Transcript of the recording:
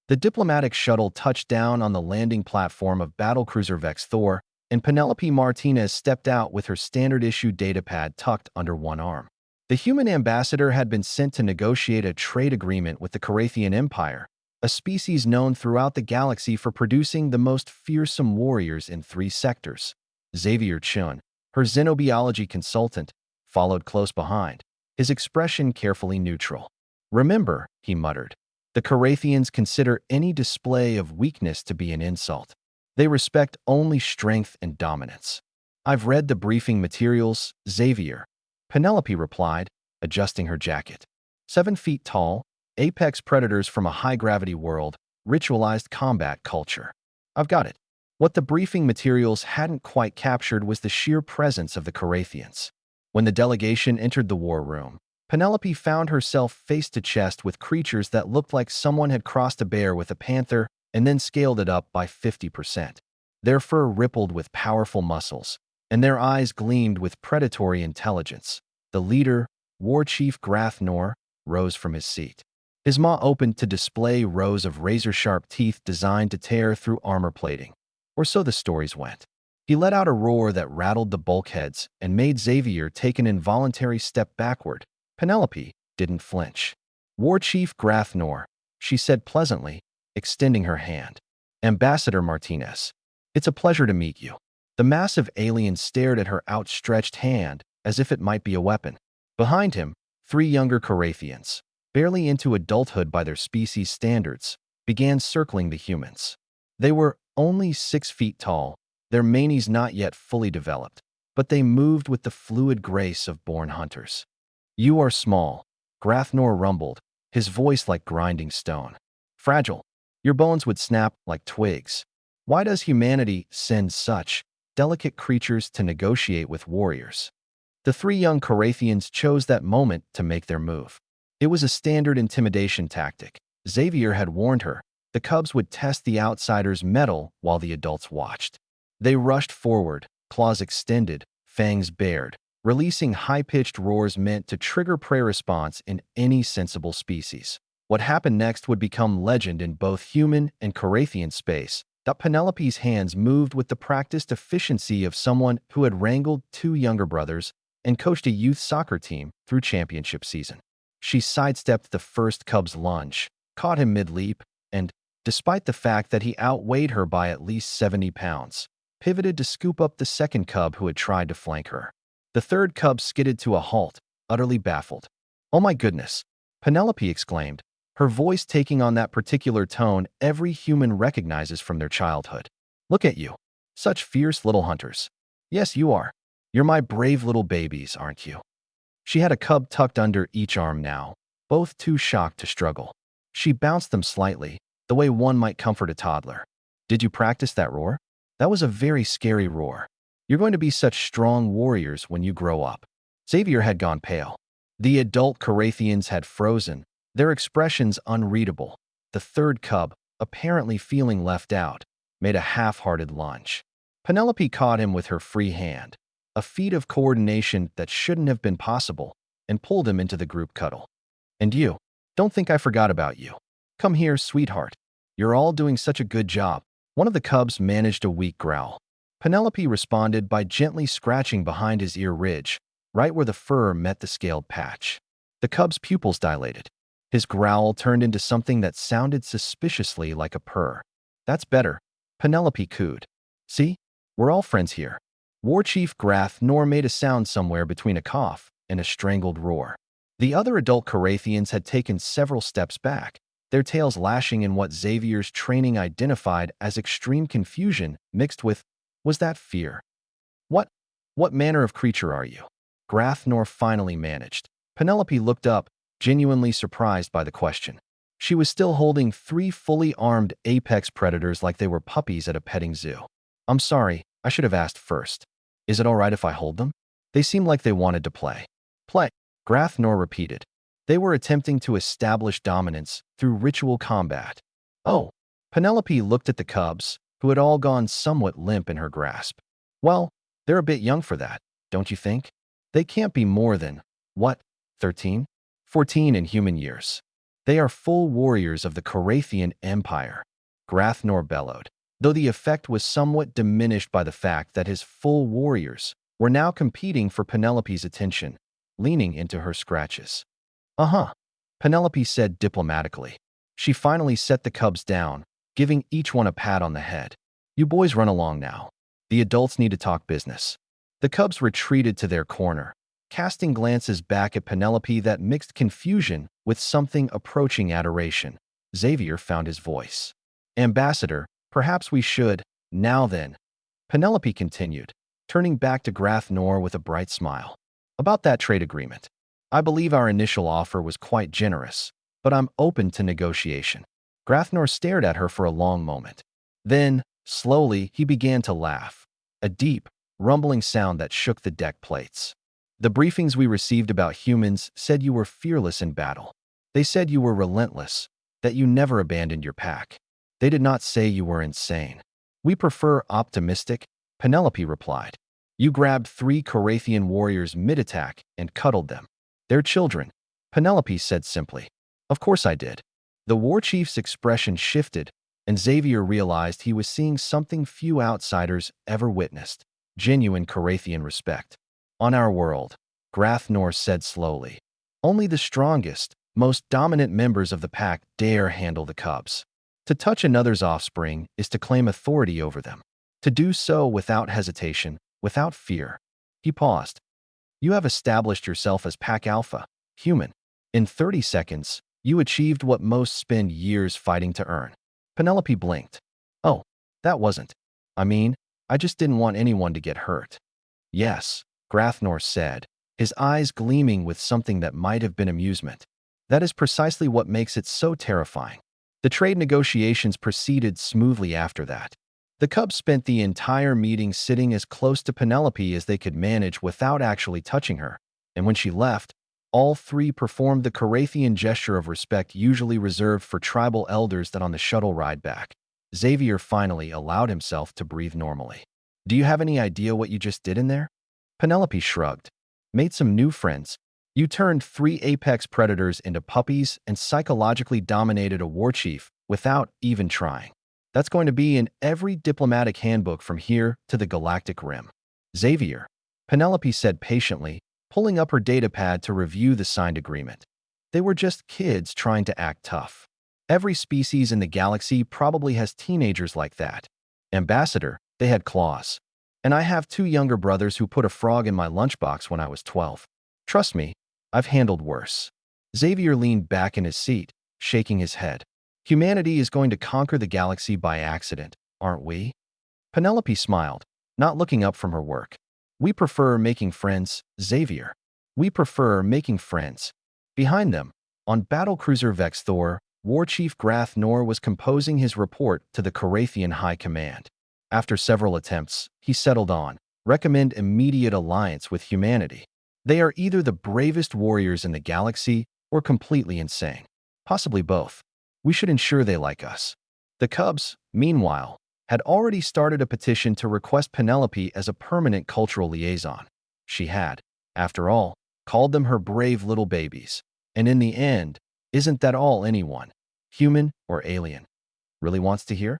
The diplomatic shuttle touched down on the landing platform of battlecruiser Vex Thor, and Penelope Martinez stepped out with her standard-issue datapad tucked under one arm. The human ambassador had been sent to negotiate a trade agreement with the Carathian Empire, a species known throughout the galaxy for producing the most fearsome warriors in 3 sectors. Xavier Chun, her xenobiology consultant, followed close behind, his expression carefully neutral. "Remember," he muttered, "the Carathians consider any display of weakness to be an insult. They respect only strength and dominance." "I've read the briefing materials, Xavier," Penelope replied, adjusting her jacket. 7 feet tall, apex predators from a high-gravity world, ritualized combat culture. "I've got it." What the briefing materials hadn't quite captured was the sheer presence of the Carathians. When the delegation entered the war room, Penelope found herself face to chest with creatures that looked like someone had crossed a bear with a panther and then scaled it up by 50%. Their fur rippled with powerful muscles, and their eyes gleamed with predatory intelligence. The leader, War Chief Grathnor, rose from his seat. His maw opened to display rows of razor-sharp teeth designed to tear through armor plating. Or so the stories went. He let out a roar that rattled the bulkheads and made Xavier take an involuntary step backward. Penelope didn't flinch. "War Chief Grathnor," she said pleasantly, extending her hand. "Ambassador Martinez, it's a pleasure to meet you." The massive alien stared at her outstretched hand as if it might be a weapon. Behind him, 3 younger Carathians, barely into adulthood by their species standards, began circling the humans. They were only 6 feet tall, their manes not yet fully developed, but they moved with the fluid grace of born hunters. "You are small," Grathnor rumbled, his voice like grinding stone. "Fragile. Your bones would snap like twigs. Why does humanity send such delicate creatures to negotiate with warriors?" The 3 young Carathians chose that moment to make their move. It was a standard intimidation tactic. Xavier had warned her. The cubs would test the outsider's mettle while the adults watched. They rushed forward, claws extended, fangs bared, releasing high-pitched roars meant to trigger prey response in any sensible species. What happened next would become legend in both human and Carathian space. Penelope's hands moved with the practiced efficiency of someone who had wrangled 2 younger brothers and coached a youth soccer team through championship season. She sidestepped the first cub's lunge, caught him mid-leap, and, despite the fact that he outweighed her by at least 70 pounds, pivoted to scoop up the second cub who had tried to flank her. The third cub skidded to a halt, utterly baffled. "Oh my goodness," Penelope exclaimed, her voice taking on that particular tone every human recognizes from their childhood. "Look at you. Such fierce little hunters." "Yes, you are. You're my brave little babies, aren't you?" She had a cub tucked under each arm now, both too shocked to struggle. She bounced them slightly, the way one might comfort a toddler. "Did you practice that roar? That was a very scary roar. You're going to be such strong warriors when you grow up." Xavier had gone pale. The adult Carathians had frozen, their expressions unreadable. The third cub, apparently feeling left out, made a half-hearted lunge. Penelope caught him with her free hand, a feat of coordination that shouldn't have been possible, and pulled him into the group cuddle. "And you, don't think I forgot about you. Come here, sweetheart. You're all doing such a good job." One of the cubs managed a weak growl. Penelope responded by gently scratching behind his ear ridge, right where the fur met the scaled patch. The cub's pupils dilated. His growl turned into something that sounded suspiciously like a purr. "That's better," Penelope cooed. "See? We're all friends here." War Chief Grathnor made a sound somewhere between a cough and a strangled roar. The other adult Carathians had taken several steps back, their tails lashing in what Xavier's training identified as extreme confusion mixed with, was that fear? What manner of creature are you?" Grathnor finally managed. Penelope looked up, genuinely surprised by the question. She was still holding 3 fully armed apex predators like they were puppies at a petting zoo. "I'm sorry, I should have asked first. Is it all right if I hold them? They seem like they wanted to play." "Play," Grathnor repeated. They were attempting to establish dominance through ritual combat. "Oh." Penelope looked at the cubs, who had all gone somewhat limp in her grasp. "Well, they're a bit young for that, don't you think? They can't be more than, what, 13? 14 in human years." They are full warriors of the Carathian Empire, Grathnor bellowed, though the effect was somewhat diminished by the fact that his full warriors were now competing for Penelope's attention, leaning into her scratches. Uh-huh, Penelope said diplomatically. She finally set the cubs down, giving each one a pat on the head. You boys run along now. The adults need to talk business. The cubs retreated to their corner, casting glances back at Penelope that mixed confusion with something approaching adoration. Xavier found his voice. Ambassador, perhaps we should, now then. Penelope continued, turning back to Grathnor with a bright smile. About that trade agreement. I believe our initial offer was quite generous, but I'm open to negotiation. Grathnor stared at her for a long moment. Then, slowly, he began to laugh, a deep, rumbling sound that shook the deck plates. The briefings we received about humans said you were fearless in battle. They said you were relentless, that you never abandoned your pack. They did not say you were insane. We prefer optimistic, Penelope replied. You grabbed 3 Carathian warriors mid-attack and cuddled them. They're children, Penelope said simply. Of course I did. The war chief's expression shifted, and Xavier realized he was seeing something few outsiders ever witnessed: genuine Carathian respect. On our world, Grathnor said slowly, only the strongest, most dominant members of the pack dare handle the cubs. To touch another's offspring is to claim authority over them. To do so without hesitation, without fear. He paused. You have established yourself as pack alpha, human. In 30 seconds, you achieved what most spend years fighting to earn. Penelope blinked. Oh, that wasn't. I mean, I just didn't want anyone to get hurt. Yes, Grathnor said, his eyes gleaming with something that might have been amusement. That is precisely what makes it so terrifying. The trade negotiations proceeded smoothly after that. The cubs spent the entire meeting sitting as close to Penelope as they could manage without actually touching her, and when she left, all 3 performed the Carathian gesture of respect usually reserved for tribal elders that on the shuttle ride back. Xavier finally allowed himself to breathe normally. Do you have any idea what you just did in there? Penelope shrugged. Made some new friends. You turned 3 apex predators into puppies and psychologically dominated a war chief without even trying. That's going to be in every diplomatic handbook from here to the galactic rim. Xavier, Penelope said patiently, pulling up her datapad to review the signed agreement. They were just kids trying to act tough. Every species in the galaxy probably has teenagers like that. Ambassador, they had claws. And I have 2 younger brothers who put a frog in my lunchbox when I was 12. Trust me, I've handled worse. Xavier leaned back in his seat, shaking his head. Humanity is going to conquer the galaxy by accident, aren't we? Penelope smiled, not looking up from her work. We prefer making friends, Xavier. We prefer making friends. Behind them, on battlecruiser Vexthor, War Chief Grathnor was composing his report to the Carathian High Command. After several attempts, he settled on, recommend immediate alliance with humanity. They are either the bravest warriors in the galaxy or completely insane. Possibly both. We should ensure they like us. The cubs, meanwhile, had already started a petition to request Penelope as a permanent cultural liaison. She had, after all, called them her brave little babies. And in the end, isn't that all anyone, human or alien, really wants to hear?